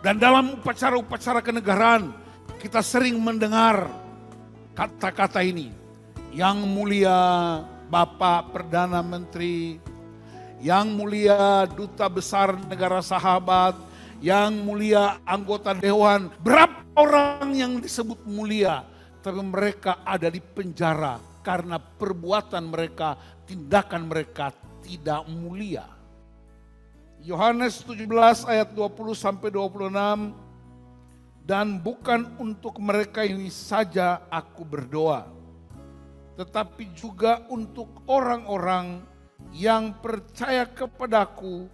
Dan dalam upacara-upacara kenegaraan kita sering mendengar kata-kata ini. Yang mulia Bapak Perdana Menteri, yang mulia Duta Besar Negara Sahabat, yang mulia anggota Dewan. Berapa orang yang disebut mulia, tapi mereka ada di penjara karena perbuatan mereka, tindakan mereka tidak mulia. Yohanes 17 ayat 20-26, dan bukan untuk mereka ini saja aku berdoa, tetapi juga untuk orang-orang yang percaya kepadaku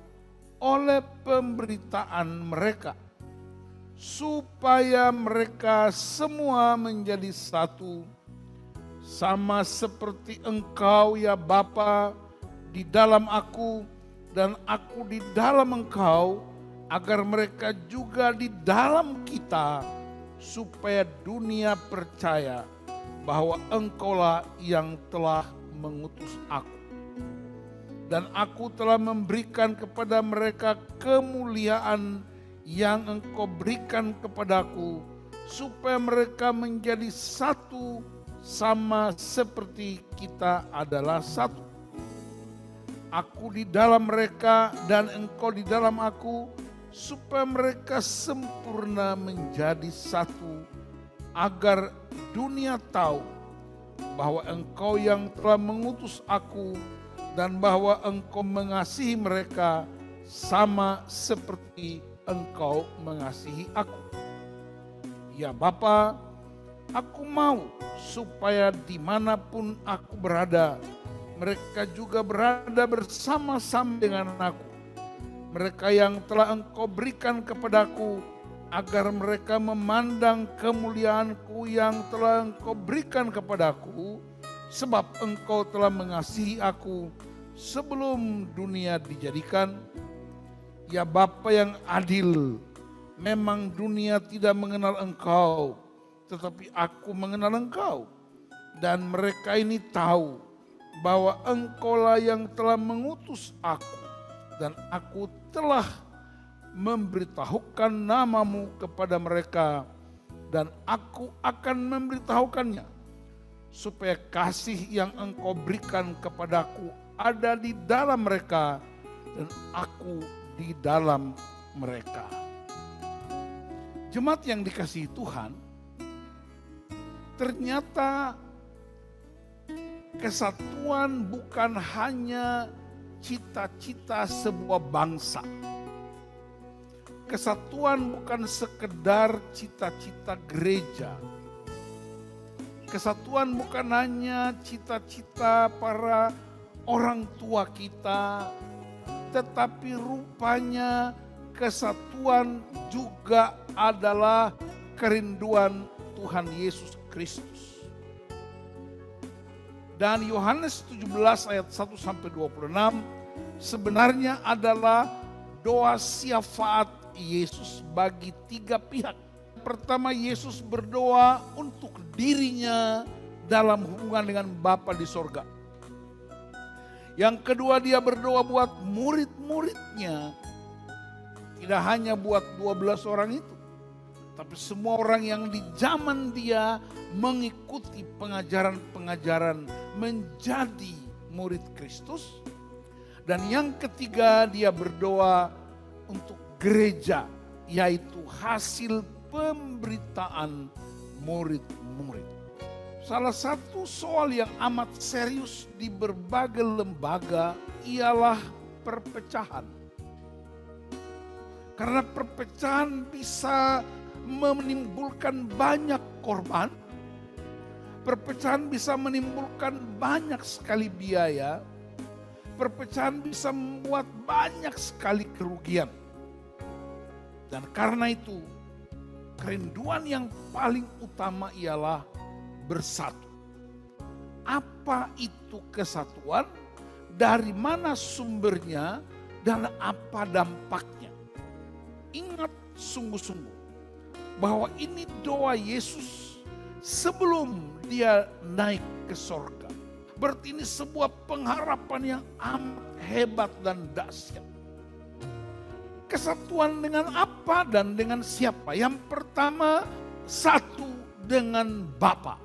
oleh pemberitaan mereka, supaya mereka semua menjadi satu, sama seperti Engkau ya Bapa di dalam aku dan aku di dalam Engkau, agar mereka juga di dalam kita, supaya dunia percaya bahwa Engkaulah yang telah mengutus aku. Dan aku telah memberikan kepada mereka kemuliaan yang Engkau berikan kepadaku, supaya mereka menjadi satu, sama seperti kita adalah satu. Aku di dalam mereka dan Engkau di dalam aku, supaya mereka sempurna menjadi satu, agar dunia tahu bahwa Engkau yang telah mengutus aku dan bahwa Engkau mengasihi mereka sama seperti Engkau mengasihi aku. Ya Bapa, aku mau supaya dimanapun aku berada, mereka juga berada bersama-sama dengan aku. Mereka yang telah Engkau berikan kepadaku, agar mereka memandang kemuliaanku yang telah Engkau berikan kepadaku, sebab Engkau telah mengasihi aku sebelum dunia dijadikan. Ya Bapa yang adil, memang dunia tidak mengenal Engkau, tetapi aku mengenal Engkau. Dan mereka ini tahu bahwa Engkaulah yang telah mengutus aku, dan aku telah memberitahukan namamu kepada mereka, dan aku akan memberitahukannya, supaya kasih yang Engkau berikan kepadaku ada di dalam mereka, dan aku di dalam mereka. Jemaat yang dikasihi Tuhan, ternyata kesatuan bukan hanya cita-cita sebuah bangsa. Kesatuan bukan sekedar cita-cita gereja. Kesatuan bukan hanya cita-cita para orang tua kita, tetapi rupanya kesatuan juga adalah kerinduan Tuhan Yesus Kristus. Dan Yohanes 17 ayat 1-26 sebenarnya adalah doa syafaat Yesus bagi tiga pihak. Pertama, Yesus berdoa untuk dirinya dalam hubungan dengan Bapa di sorga. Yang kedua, dia berdoa buat murid-muridnya. Tidak hanya buat 12 orang itu, tapi semua orang yang di zaman dia mengikuti pengajaran-pengajaran menjadi murid Kristus. Dan yang ketiga, dia berdoa untuk gereja, yaitu hasil pemberitaan murid-murid. Salah satu soal yang amat serius di berbagai lembaga ialah perpecahan. Karena perpecahan bisa menimbulkan banyak korban, perpecahan bisa menimbulkan banyak sekali biaya, perpecahan bisa membuat banyak sekali kerugian. Dan karena itu, kerinduan yang paling utama ialah bersatu. Apa itu kesatuan? Dari mana sumbernya? Dan apa dampaknya? Ingat sungguh-sungguh bahwa ini doa Yesus sebelum dia naik ke sorga. Berarti ini sebuah pengharapan yang amat hebat dan dahsyat. Kesatuan dengan apa dan dengan siapa? Yang pertama, satu dengan Bapa.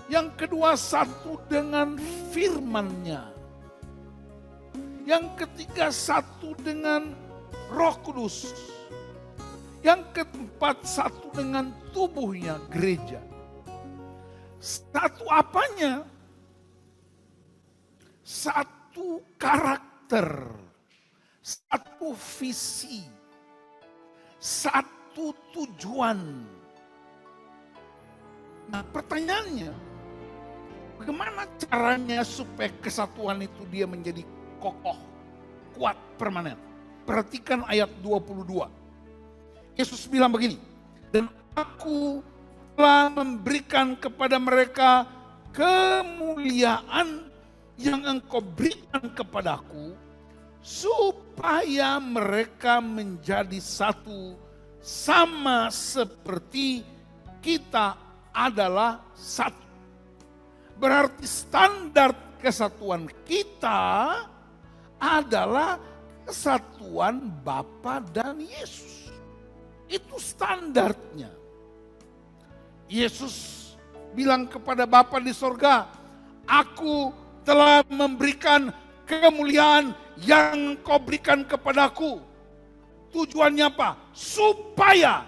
Yang kedua, satu dengan firman-Nya. Yang ketiga, satu dengan Roh Kudus. Yang keempat, satu dengan tubuhnya, gereja. Satu apanya? Satu karakter, satu visi, satu tujuan. Nah, pertanyaannya, bagaimana caranya supaya kesatuan itu dia menjadi kokoh, kuat, permanen? Perhatikan ayat 22. Yesus bilang begini, dan aku telah memberikan kepada mereka kemuliaan yang engkau berikan kepadaku, supaya mereka menjadi satu, sama seperti kita adalah satu. Berarti standar kesatuan kita adalah kesatuan Bapa dan Yesus. Itu standarnya. Yesus bilang kepada Bapa di sorga, aku telah memberikan kemuliaan yang kau berikan kepadaku. Tujuannya apa? Supaya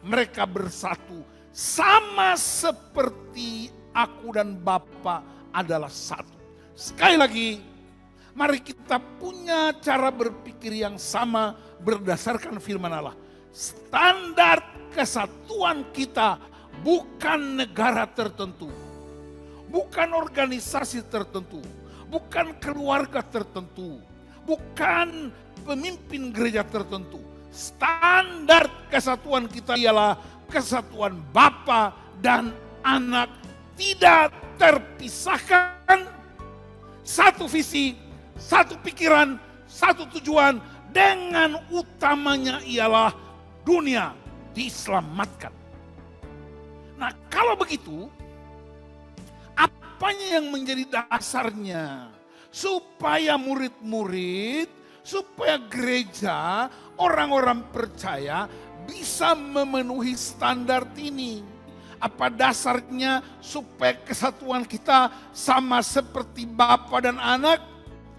mereka bersatu, sama seperti aku dan Bapa adalah satu. Sekali lagi, mari kita punya cara berpikir yang sama berdasarkan firman Allah. Standar kesatuan kita bukan negara tertentu, bukan organisasi tertentu, bukan keluarga tertentu, bukan pemimpin gereja tertentu. Standar kesatuan kita ialah kesatuan Bapa dan Anak, tidak terpisahkan. Satu visi, satu pikiran, satu tujuan, dengan utamanya ialah dunia diselamatkan. Nah, kalau begitu, apanya yang menjadi dasarnya supaya murid-murid, supaya gereja, orang-orang percaya bisa memenuhi standar ini? Apa dasarnya supaya kesatuan kita sama seperti Bapa dan Anak?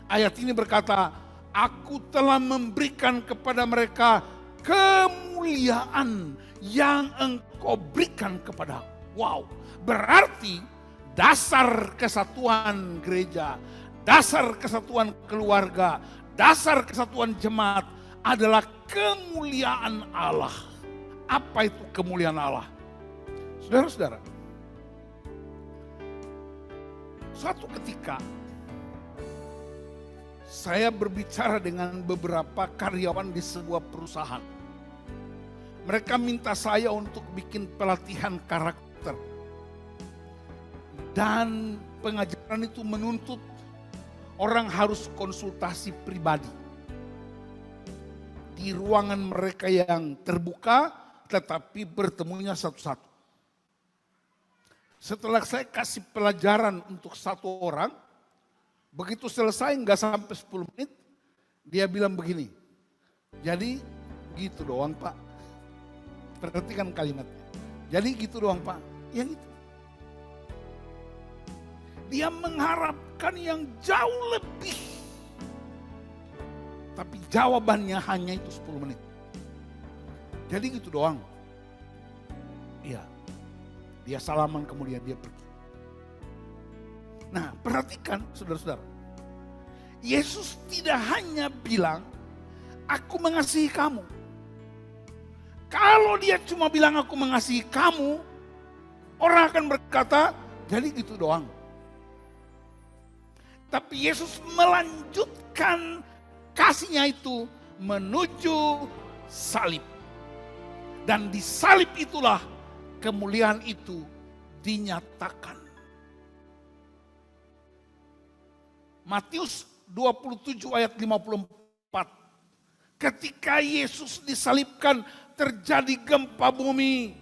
Ayat ini berkata, aku telah memberikan kepada mereka kemuliaan yang engkau berikan kepada. Wow, berarti dasar kesatuan gereja, dasar kesatuan keluarga, dasar kesatuan jemaat adalah kemuliaan Allah. Apa itu kemuliaan Allah? Saudara-saudara, suatu ketika saya berbicara dengan beberapa karyawan di sebuah perusahaan. Mereka minta saya untuk bikin pelatihan karakter. Dan pengajaran itu menuntut orang harus konsultasi pribadi. Di ruangan mereka yang terbuka, tetapi bertemunya satu-satu. Setelah saya kasih pelajaran untuk satu orang, begitu selesai nggak sampai 10 menit, dia bilang begini, jadi gitu doang Pak. Perhatikan kalimatnya, jadi gitu doang Pak, yang itu. Dia mengharapkan yang jauh lebih, tapi jawabannya hanya itu 10 menit. Jadi gitu doang. Iya. Dia salaman kemudian dia pergi. Nah, perhatikan saudara-saudara. Yesus tidak hanya bilang, aku mengasihi kamu. Kalau dia cuma bilang aku mengasihi kamu, orang akan berkata, jadi gitu doang. Tapi Yesus melanjutkan kasihnya itu menuju salib. Dan di salib itulah kemuliaan itu dinyatakan. Matius 27 ayat 54. Ketika Yesus disalibkan terjadi gempa bumi.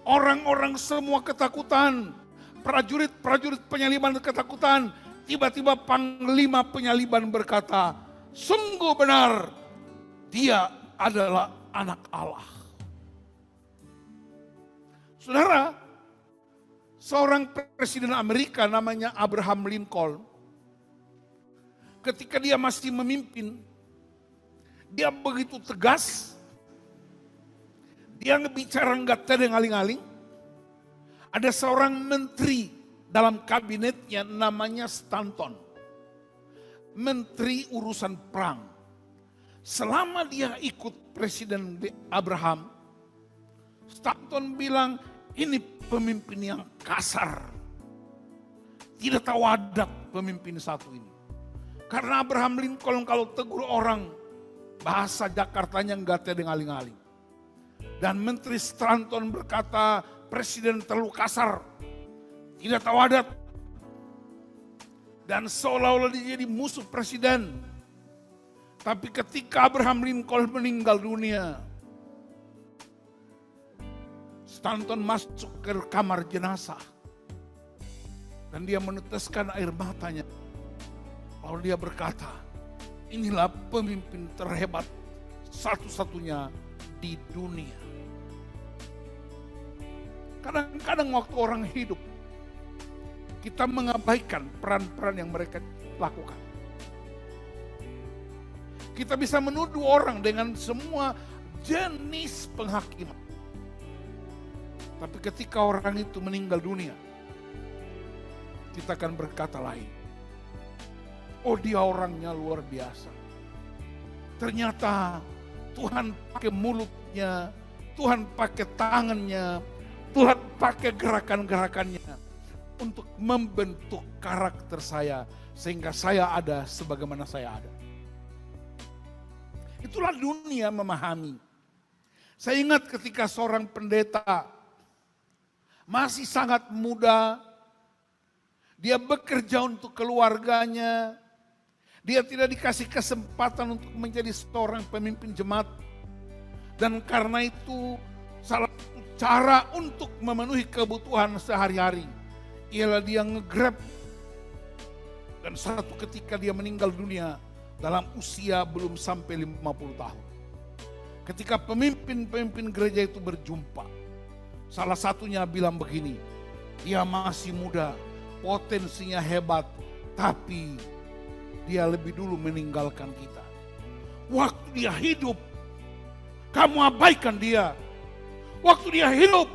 Orang-orang semua ketakutan. Prajurit-prajurit penyaliban ketakutan. Tiba-tiba panglima penyaliban berkata, sungguh benar dia adalah anak Allah. Saudara, seorang presiden Amerika namanya Abraham Lincoln, ketika dia masih memimpin, dia begitu tegas, dia ngebicara nggak tedeng-aling-aling. Ada seorang menteri dalam kabinetnya namanya Stanton, menteri urusan perang. Selama dia ikut Presiden Abraham, Stanton bilang, ini pemimpin yang kasar. Tidak tahu adat pemimpin satu ini. Karena Abraham Lincoln kalau tegur orang, bahasa Jakartanya enggak tedeng-aling-aling. Dan Menteri Stanton berkata, Presiden terlalu kasar, tidak tahu adat. Dan seolah-olah dia jadi musuh Presiden. Tapi ketika Abraham Lincoln meninggal dunia, Stanton masuk ke kamar jenazah. Dan dia meneteskan air matanya. Lalu dia berkata, inilah pemimpin terhebat satu-satunya di dunia. Kadang-kadang waktu orang hidup, kita mengabaikan peran-peran yang mereka lakukan. Kita bisa menuduh orang dengan semua jenis penghakiman. Tapi ketika orang itu meninggal dunia, kita akan berkata lain. Oh, dia orangnya luar biasa. Ternyata Tuhan pakai mulutnya, Tuhan pakai tangannya, Tuhan pakai gerakan-gerakannya untuk membentuk karakter saya sehingga saya ada sebagaimana saya ada. Itulah dunia memahami. Saya ingat ketika seorang pendeta masih sangat muda, dia bekerja untuk keluarganya, dia tidak dikasih kesempatan untuk menjadi seorang pemimpin jemaat. Dan karena itu salah satu cara untuk memenuhi kebutuhan sehari-hari ialah dia nge-grab. Dan satu ketika dia meninggal dunia dalam usia belum sampai 50 tahun. Ketika pemimpin-pemimpin gereja itu berjumpa, salah satunya bilang begini, dia masih muda, potensinya hebat, tapi dia lebih dulu meninggalkan kita. Waktu dia hidup, kamu abaikan dia. Waktu dia hidup,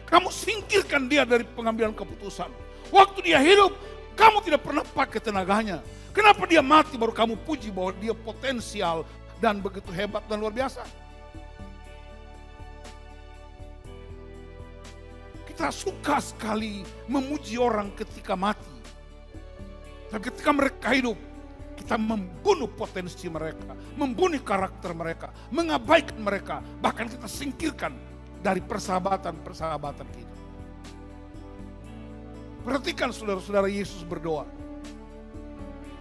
kamu singkirkan dia dari pengambilan keputusan. Waktu dia hidup, kamu tidak pernah pakai tenaganya. Kenapa dia mati baru kamu puji bahwa dia potensial dan begitu hebat dan luar biasa? Kita suka sekali memuji orang ketika mati. Dan ketika mereka hidup, kita membunuh potensi mereka, membunuh karakter mereka, mengabaikan mereka, bahkan kita singkirkan dari persahabatan-persahabatan kita. Perhatikan saudara-saudara, Yesus berdoa.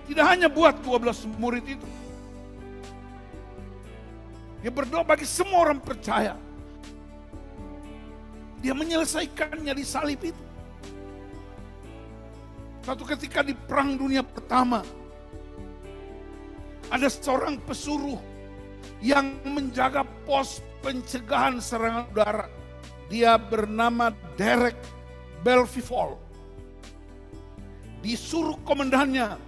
Tidak hanya buat 12 murid itu. Dia berdoa bagi semua orang percaya. Dia menyelesaikannya di salib itu. Satu ketika di Perang Dunia Pertama, ada seorang pesuruh yang menjaga pos pencegahan serangan udara. Dia bernama Derek Belfifol. Disuruh komandannya,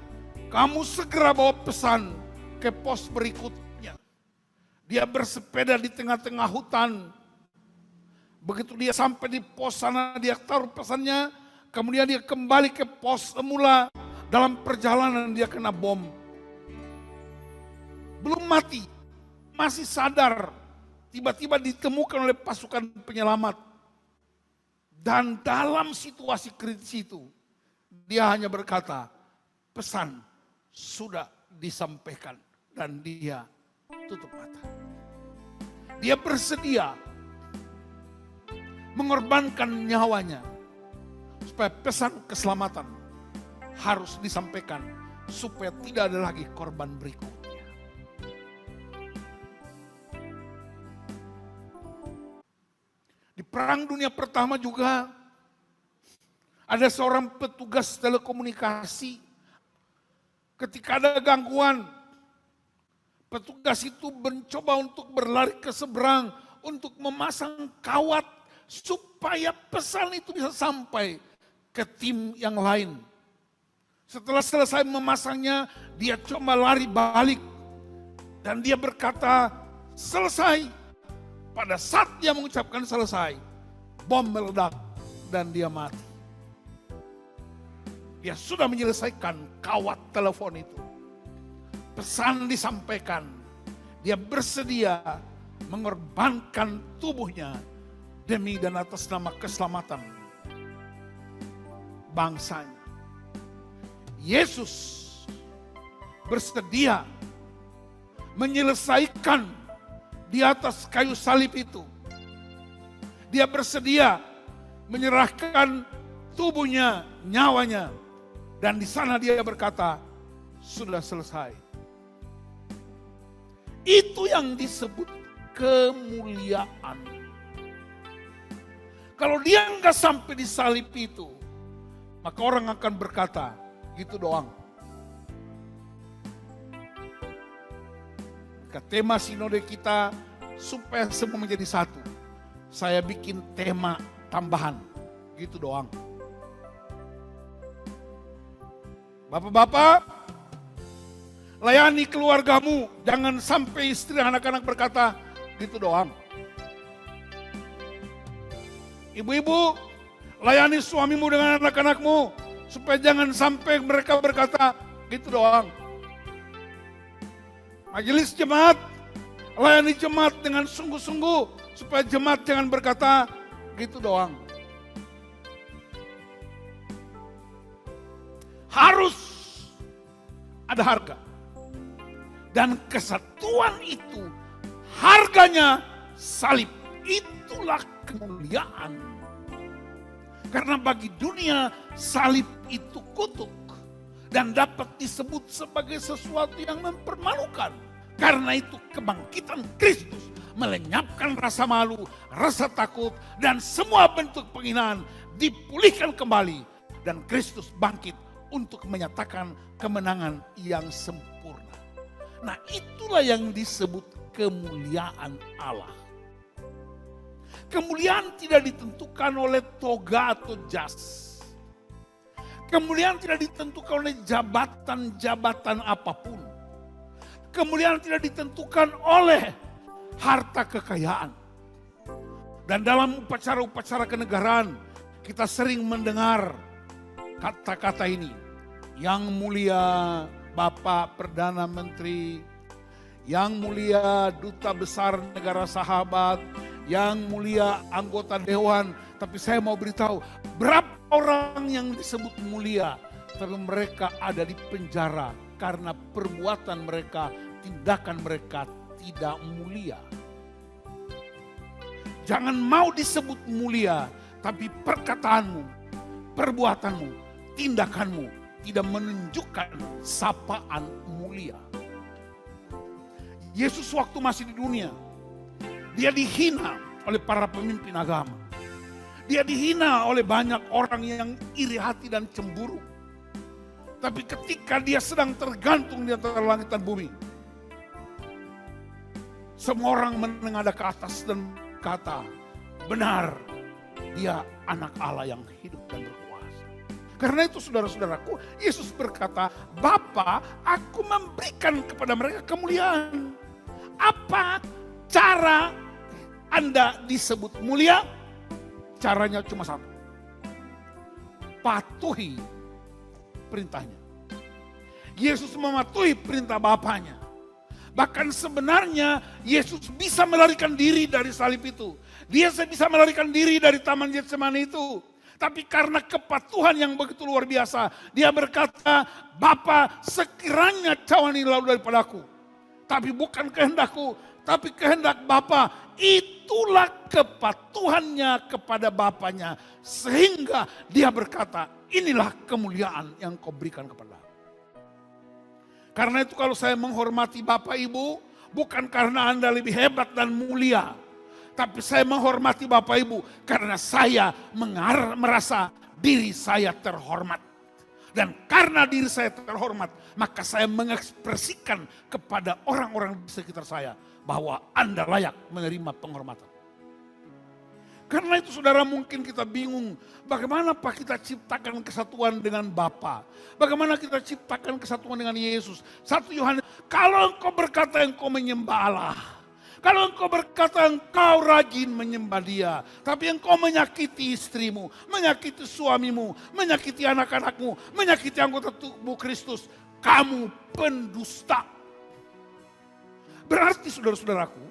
kamu segera bawa pesan ke pos berikutnya. Dia bersepeda di tengah-tengah hutan. Begitu dia sampai di pos sana, dia taruh pesannya. Kemudian dia kembali ke pos semula. Dalam perjalanan dia kena bom. Belum mati, masih sadar. Tiba-tiba ditemukan oleh pasukan penyelamat. Dan dalam situasi kritis itu, dia hanya berkata, pesan sudah disampaikan, dan dia tutup mata. Dia bersedia mengorbankan nyawanya supaya pesan keselamatan harus disampaikan supaya tidak ada lagi korban berikutnya. Di Perang Dunia Pertama juga ada seorang petugas telekomunikasi. Ketika ada gangguan, Petugas itu mencoba untuk berlari ke seberang untuk memasang kawat supaya pesan itu bisa sampai ke tim yang lain. Setelah selesai memasangnya, dia coba lari balik dan dia berkata, selesai. Pada saat dia mengucapkan selesai, bom meledak dan dia mati. Dia sudah menyelesaikan kawat telepon itu. Pesan disampaikan, dia bersedia mengorbankan tubuhnya demi dan atas nama keselamatan bangsanya. Yesus bersedia menyelesaikan di atas kayu salib itu. Dia bersedia menyerahkan tubuhnya, nyawanya, dan di sana dia berkata, sudah selesai. Itu yang disebut kemuliaan. Kalau dia nggak sampai di salib itu, maka orang akan berkata, gitu doang. Maka tema sinode kita supaya semua menjadi satu. Saya bikin tema tambahan, gitu doang. Bapak-bapak, layani keluargamu, jangan sampai istri anak-anak berkata, gitu doang. Ibu-ibu, layani suamimu dengan anak-anakmu, supaya jangan sampai mereka berkata, gitu doang. Majelis jemaat, layani jemaat dengan sungguh-sungguh, supaya jemaat jangan berkata, gitu doang. Harus ada harga. Dan kesatuan itu harganya salib. Itulah kemuliaan. Karena bagi dunia salib itu kutuk. Dan dapat disebut sebagai sesuatu yang mempermalukan. Karena itu kebangkitan Kristus melenyapkan rasa malu, rasa takut, dan semua bentuk penghinaan dipulihkan kembali. Dan Kristus bangkit untuk menyatakan kemenangan yang sempurna. Nah, itulah yang disebut kemuliaan Allah. Kemuliaan tidak ditentukan oleh toga atau jas. Kemuliaan tidak ditentukan oleh jabatan-jabatan apapun. Kemuliaan tidak ditentukan oleh harta kekayaan. Dan dalam upacara-upacara kenegaraan, kita sering mendengar kata-kata ini. Yang mulia Bapak Perdana Menteri, yang mulia Duta Besar Negara Sahabat, yang mulia anggota Dewan. Tapi saya mau beritahu, berapa orang yang disebut mulia, tapi mereka ada di penjara karena perbuatan mereka, tindakan mereka tidak mulia. Jangan mau disebut mulia, tapi perkataanmu, perbuatanmu, tindakanmu tidak menunjukkan sapaan mulia. Yesus waktu masih di dunia, dia dihina oleh para pemimpin agama. Dia dihina oleh banyak orang yang iri hati dan cemburu. Tapi ketika dia sedang tergantung di antara langit dan bumi, semua orang menengadah ke atas dan kata, benar, dia anak Allah yang hidup dan berkuasa. Karena itu saudara-saudaraku, Yesus berkata, Bapa, aku memberikan kepada mereka kemuliaan. Apa cara Anda disebut mulia? Caranya cuma satu. Patuhi perintahnya. Yesus mematuhi perintah Bapaknya. Bahkan sebenarnya Yesus bisa melarikan diri dari salib itu. Dia bisa melarikan diri dari Taman Getsemani itu. Tapi karena kepatuhan yang begitu luar biasa, dia berkata, Bapa, sekiranya cawan ini lalu daripadaku. Tapi bukan kehendakku, tapi kehendak Bapa. Itulah kepatuhannya kepada Bapaknya. Sehingga dia berkata, inilah kemuliaan yang kau berikan kepada aku. Karena itu kalau saya menghormati Bapak Ibu, bukan karena Anda lebih hebat dan mulia. Tapi saya menghormati Bapak Ibu karena saya merasa diri saya terhormat. Dan karena diri saya terhormat, maka saya mengekspresikan kepada orang-orang di sekitar saya bahwa Anda layak menerima penghormatan. Karena itu saudara, mungkin kita bingung bagaimana Pak kita ciptakan kesatuan dengan Bapa. Bagaimana kita ciptakan kesatuan dengan Yesus. 1 Yohanes, kalau engkau berkata engkau menyembah Allah. Kalau engkau berkata engkau rajin menyembah Dia, tapi engkau menyakiti istrimu, menyakiti suamimu, menyakiti anak-anakmu, menyakiti anggota tubuh Kristus, kamu pendusta. Berarti saudara-saudaraku,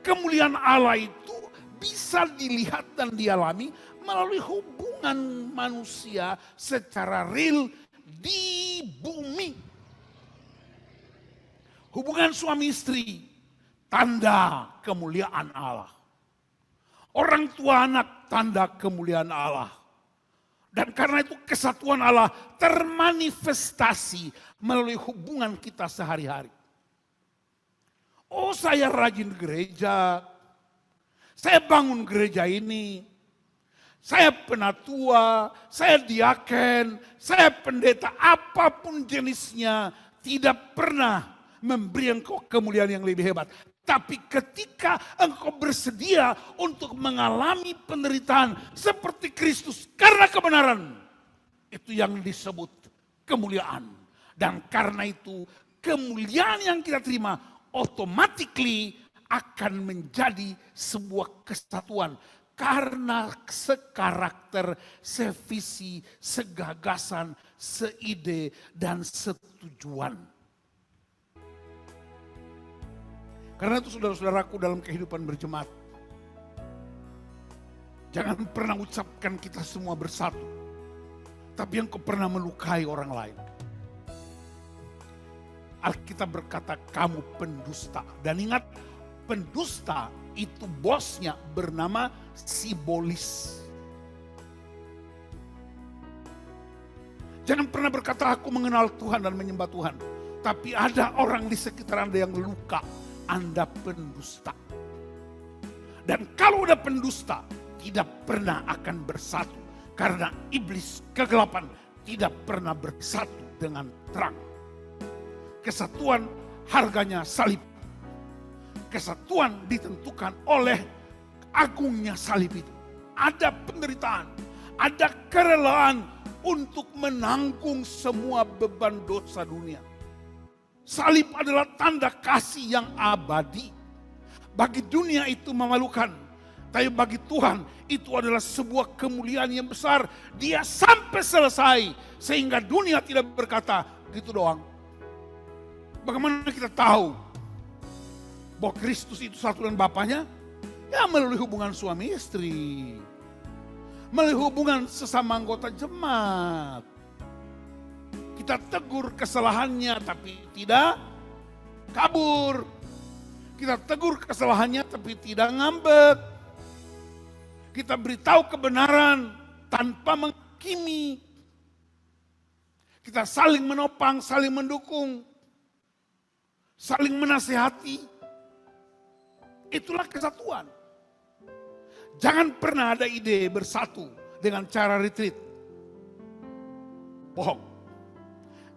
kemuliaan Allah itu bisa dilihat dan dialami melalui hubungan manusia secara real di bumi. Hubungan suami istri, tanda kemuliaan Allah. Orang tua anak, tanda kemuliaan Allah. Dan karena itu kesatuan Allah termanifestasi melalui hubungan kita sehari-hari. Oh, saya rajin gereja, saya bangun gereja ini, saya penatua, saya diaken, saya pendeta, apapun jenisnya, tidak pernah memberi engkau kemuliaan yang lebih hebat. Tapi ketika engkau bersedia untuk mengalami penderitaan seperti Kristus karena kebenaran, itu yang disebut kemuliaan. Dan karena itu kemuliaan yang kita terima automatically akan menjadi sebuah kesatuan. Karena sekarakter, sevisi, segagasan, seide, dan setujuan. Karena itu saudara-saudaraku dalam kehidupan berjemaat, jangan pernah ucapkan kita semua bersatu, tapi engkau pernah melukai orang lain. Alkitab berkata kamu pendusta. Dan ingat, pendusta itu bosnya bernama Sibolis. Jangan pernah berkata aku mengenal Tuhan dan menyembah Tuhan, tapi ada orang di sekitar Anda yang luka. Anda pendusta. Dan kalau udah pendusta, tidak pernah akan bersatu. Karena iblis kegelapan tidak pernah bersatu dengan terang. Kesatuan harganya salib. Kesatuan ditentukan oleh agungnya salib itu. Ada penderitaan, ada kerelaan untuk menanggung semua beban dosa dunia. Salib adalah tanda kasih yang abadi. Bagi dunia itu memalukan, tapi bagi Tuhan itu adalah sebuah kemuliaan yang besar. Dia sampai selesai sehingga dunia tidak berkata gitu doang. Bagaimana kita tahu bahwa Kristus itu satu dengan Bapaknya? Ya melalui hubungan suami istri, melalui hubungan sesama anggota jemaat. Kita tegur kesalahannya tapi tidak kabur. Kita tegur kesalahannya tapi tidak ngambek. Kita beritahu kebenaran tanpa menghakimi. Kita saling menopang, saling mendukung, saling menasihati. Itulah kesatuan. Jangan pernah ada ide bersatu dengan cara retreat. Bohong.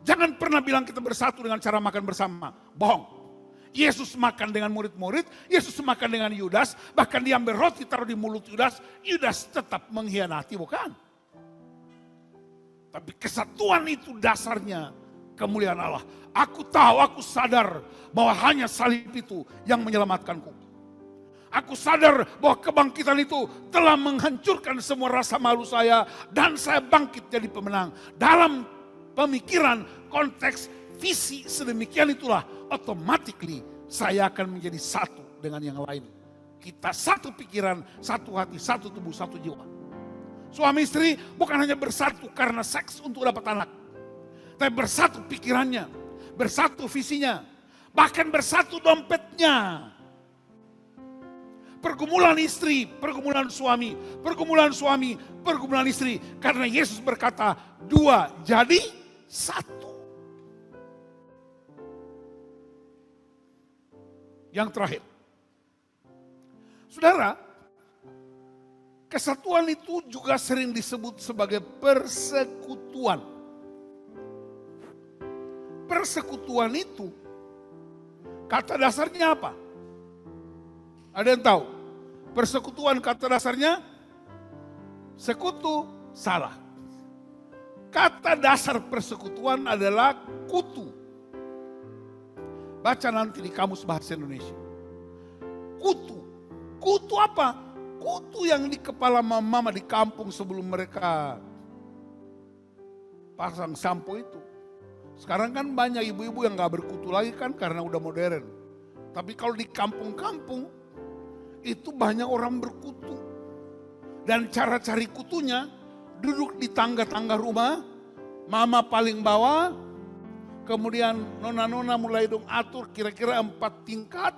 Jangan pernah bilang kita bersatu dengan cara makan bersama. Bohong. Yesus makan dengan murid-murid, Yesus makan dengan Yudas, bahkan dia ambil roti taruh di mulut Yudas, Yudas tetap mengkhianati, bukan? Tapi kesatuan itu dasarnya kemuliaan Allah. Aku tahu, aku sadar bahwa hanya salib itu yang menyelamatkanku. Aku sadar bahwa kebangkitan itu telah menghancurkan semua rasa malu saya dan saya bangkit jadi pemenang. Dalam pemikiran, konteks, visi sedemikian itulah automatically saya akan menjadi satu dengan yang lain. Kita satu pikiran, satu hati, satu tubuh, satu jiwa. Suami istri bukan hanya bersatu karena seks untuk dapat anak, tapi bersatu pikirannya, bersatu visinya, bahkan bersatu dompetnya. Pergumulan istri, pergumulan suami, pergumulan istri. Karena Yesus berkata, 2 jadi 1. Yang terakhir. Saudara, kesatuan itu juga sering disebut sebagai persekutuan. persekutuan itu, kata dasarnya apa? Ada yang tahu? Persekutuan kata dasarnya sekutu, salah. Kata dasar persekutuan adalah kutu. Baca nanti di Kamus Bahasa Indonesia. Kutu. Kutu apa? Kutu yang di kepala mama di kampung sebelum mereka pasang sampo itu. Sekarang kan banyak ibu-ibu yang gak berkutu lagi kan karena udah modern. Tapi kalau di kampung-kampung itu banyak orang berkutu. Dan cara cari kutunya duduk di tangga-tangga rumah, mama paling bawah, kemudian nona-nona mulai dong atur kira-kira 4 tingkat.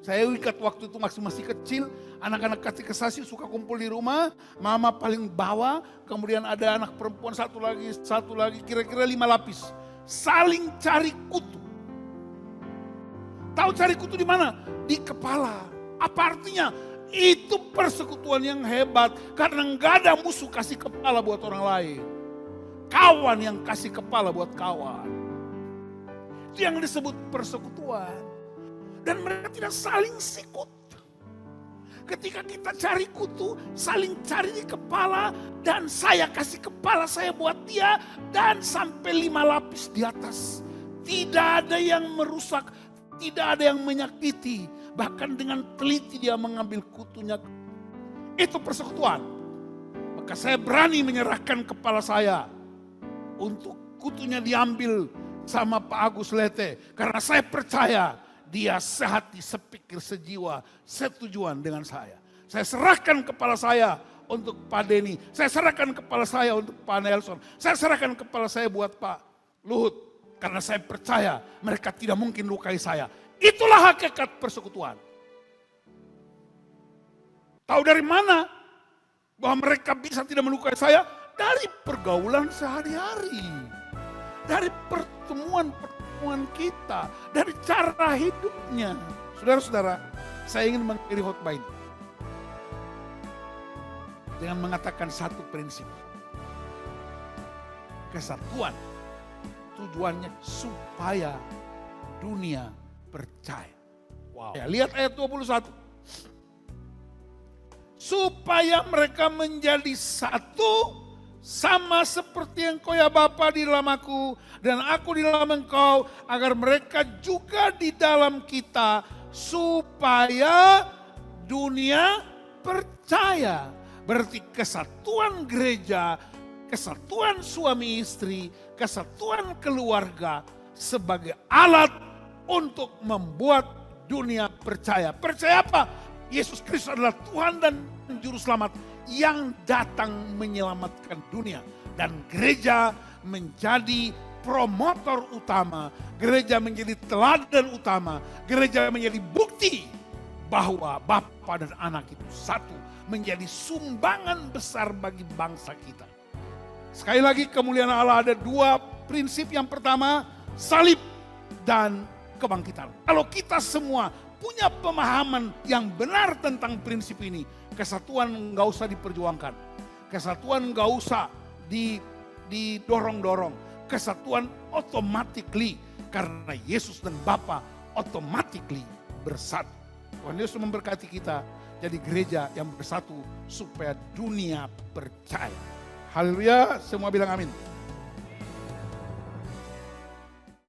Saya ikat waktu itu masih kecil, anak-anak kecil kesasi suka kumpul di rumah, mama paling bawah, kemudian ada anak perempuan satu lagi, kira-kira 5 lapis. Saling cari kutu. Tahu cari kutu di mana? Di kepala. Apa artinya? Itu persekutuan yang hebat, karena nggak ada musuh kasih kepala buat orang lain. Kawan yang kasih kepala buat kawan. Itu yang disebut persekutuan. Dan mereka tidak saling sikut. Ketika kita cari kutu, saling cari di kepala, dan saya kasih kepala saya buat dia, dan sampai 5 lapis di atas. Tidak ada yang merusak, tidak ada yang menyakiti. Bahkan dengan teliti dia mengambil kutunya. Itu persekutuan. Maka saya berani menyerahkan kepala saya untuk kutunya diambil sama Pak Agus Lete. Karena saya percaya dia sehati, sepikir, sejiwa, setujuan dengan saya. Saya serahkan kepala saya untuk Pak Denny. Saya serahkan kepala saya untuk Pak Nelson. Saya serahkan kepala saya buat Pak Luhut. Karena saya percaya mereka tidak mungkin lukai saya. Itulah hakikat persekutuan. Tahu dari mana bahwa mereka bisa tidak melukai saya? Dari pergaulan sehari-hari. Dari pertemuan kita, dari cara hidupnya. Saudara-saudara, saya ingin mengakhiri khotbah ini dengan mengatakan satu prinsip. Kesatuan tujuannya supaya dunia percaya. Wow. Ya, lihat ayat 21. Supaya mereka menjadi satu, sama seperti engkau ya Bapa di dalam aku dan aku di dalam engkau, agar mereka juga di dalam kita, supaya dunia percaya. Berarti kesatuan gereja, kesatuan suami istri, kesatuan keluarga sebagai alat untuk membuat dunia percaya. Percaya apa? Yesus Kristus adalah Tuhan dan Juru Selamat yang datang menyelamatkan dunia. Dan gereja menjadi promotor utama, gereja menjadi teladan utama, gereja menjadi bukti bahwa Bapa dan Anak itu satu, menjadi sumbangan besar bagi bangsa kita. Sekali lagi, kemuliaan Allah ada 2 prinsip. Yang pertama, salib dan kebangkitan. Kalau kita semua punya pemahaman yang benar tentang prinsip ini, kesatuan nggak usah diperjuangkan. Kesatuan nggak usah didorong-dorong. Kesatuan automatically, karena Yesus dan Bapa automatically bersatu. Tuhan Yesus memberkati kita jadi gereja yang bersatu supaya dunia percaya. Haleluya, semua bilang amin.